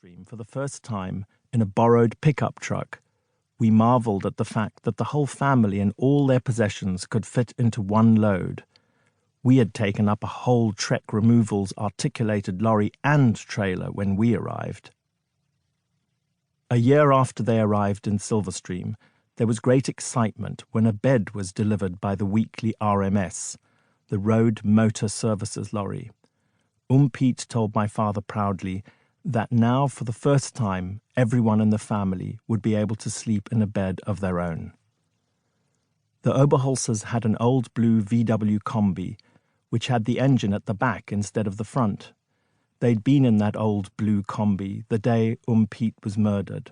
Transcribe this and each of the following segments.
Stream for the first time in a borrowed pickup truck, we marveled at the fact that the whole family and all their possessions could fit into one load. We had taken up a whole Trek Removals articulated lorry and trailer when we arrived. A year after they arrived in Silverstream, there was great excitement when a bed was delivered by the weekly RMS, the Road Motor Services lorry. Pete told my father proudly that now, for the first time, everyone in the family would be able to sleep in a bed of their own. The Oberholzers had an old blue VW Combi, which had the engine at the back instead of the front. They'd been in that old blue Combi the day Pete was murdered.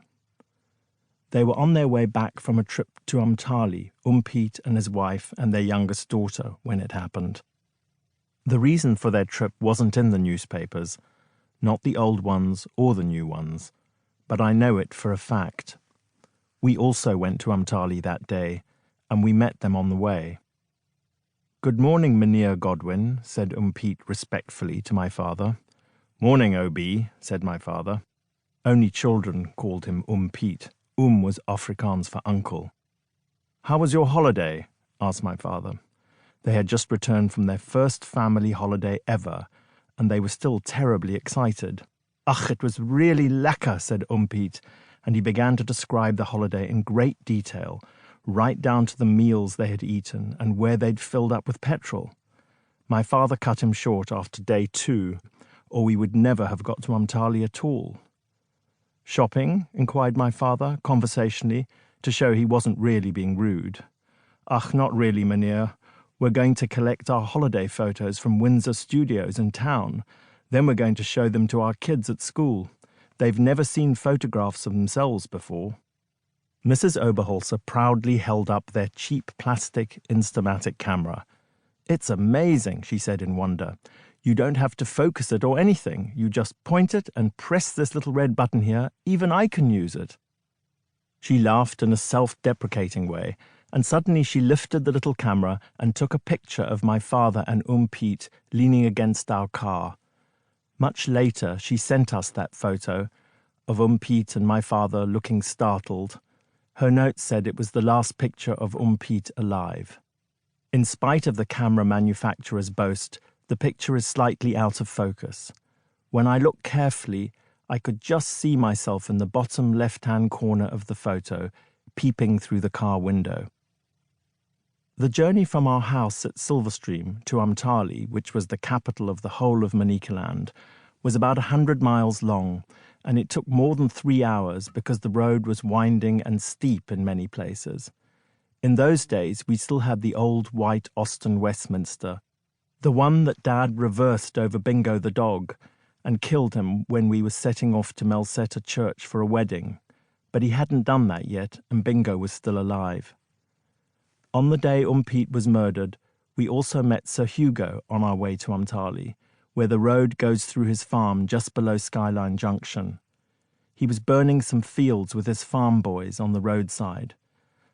They were on their way back from a trip to Umtali, Pete and his wife and their youngest daughter, when it happened. The reason for their trip wasn't in the newspapers, not the old ones or the new ones, but I know it for a fact. We also went to Umtali that day, and we met them on the way. "Good morning, Mynheer Godwin," said Pete respectfully to my father. "Morning, OB," said my father. Only children called him Pete. Was Afrikaans for uncle. "How was your holiday?" asked my father. They had just returned from their first family holiday ever, and they were still terribly excited. "Ach, it was really lekker," said Pete, and he began to describe the holiday in great detail, right down to the meals they had eaten and where they'd filled up with petrol. My father cut him short after day 2, or we would never have got to Umtali at all. "Shopping?" inquired my father, conversationally, to show he wasn't really being rude. "Ach, not really, Mynheer. We're going to collect our holiday photos from Windsor Studios in town. Then we're going to show them to our kids at school. They've never seen photographs of themselves before." Mrs. Oberholzer proudly held up their cheap plastic Instamatic camera. "It's amazing," she said in wonder. "You don't have to focus it or anything. You just point it and press this little red button here. Even I can use it." She laughed in a self-deprecating way, and suddenly she lifted the little camera and took a picture of my father and Pete leaning against our car. Much later, she sent us that photo of Pete and my father looking startled. Her note said it was the last picture of Pete alive. In spite of the camera manufacturer's boast, the picture is slightly out of focus. When I looked carefully, I could just see myself in the bottom left-hand corner of the photo, peeping through the car window. The journey from our house at Silverstream to Umtali, which was the capital of the whole of Manicaland, was about 100 miles long, and it took more than 3 hours because the road was winding and steep in many places. In those days, we still had the old white Austin Westminster, the one that Dad reversed over Bingo the dog and killed him when we were setting off to Melceta Church for a wedding. But he hadn't done that yet, and Bingo was still alive. On the day Pete was murdered, we also met Sir Hugo on our way to Umtali, where the road goes through his farm just below Skyline Junction. He was burning some fields with his farm boys on the roadside.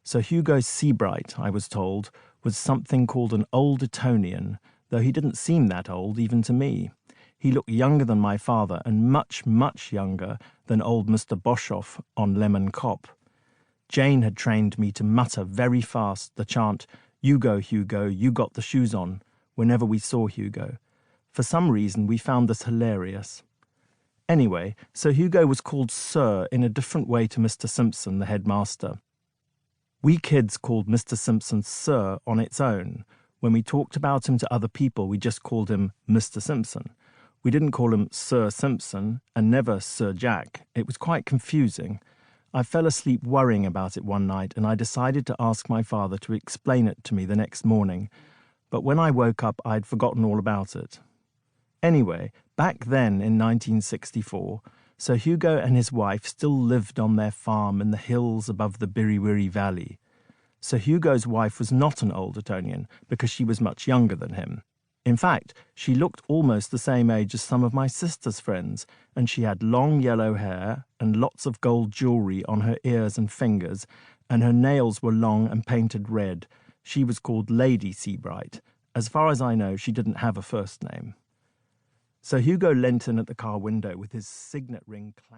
Sir Hugo Seabright, I was told, was something called an old Etonian, though he didn't seem that old even to me. He looked younger than my father and much, much younger than old Mr. Boshoff on Lemon Cop. Jane had trained me to mutter very fast the chant, "You go, Hugo, you got the shoes on," whenever we saw Hugo. For some reason, we found this hilarious. Anyway, Sir Hugo was called Sir in a different way to Mr. Simpson, the headmaster. We kids called Mr. Simpson Sir on its own. When we talked about him to other people, we just called him Mr. Simpson. We didn't call him Sir Simpson, and never Sir Jack. It was quite confusing. I fell asleep worrying about it one night, and I decided to ask my father to explain it to me the next morning. But when I woke up, I'd forgotten all about it. Anyway, back then in 1964, Sir Hugo and his wife still lived on their farm in the hills above the Biriwiri Valley. Sir Hugo's wife was not an old Etonian because she was much younger than him. In fact, she looked almost the same age as some of my sister's friends, and she had long yellow hair and lots of gold jewellery on her ears and fingers, and her nails were long and painted red. She was called Lady Seabright. As far as I know, she didn't have a first name. Sir Hugo leant in at the car window with his signet ring clank.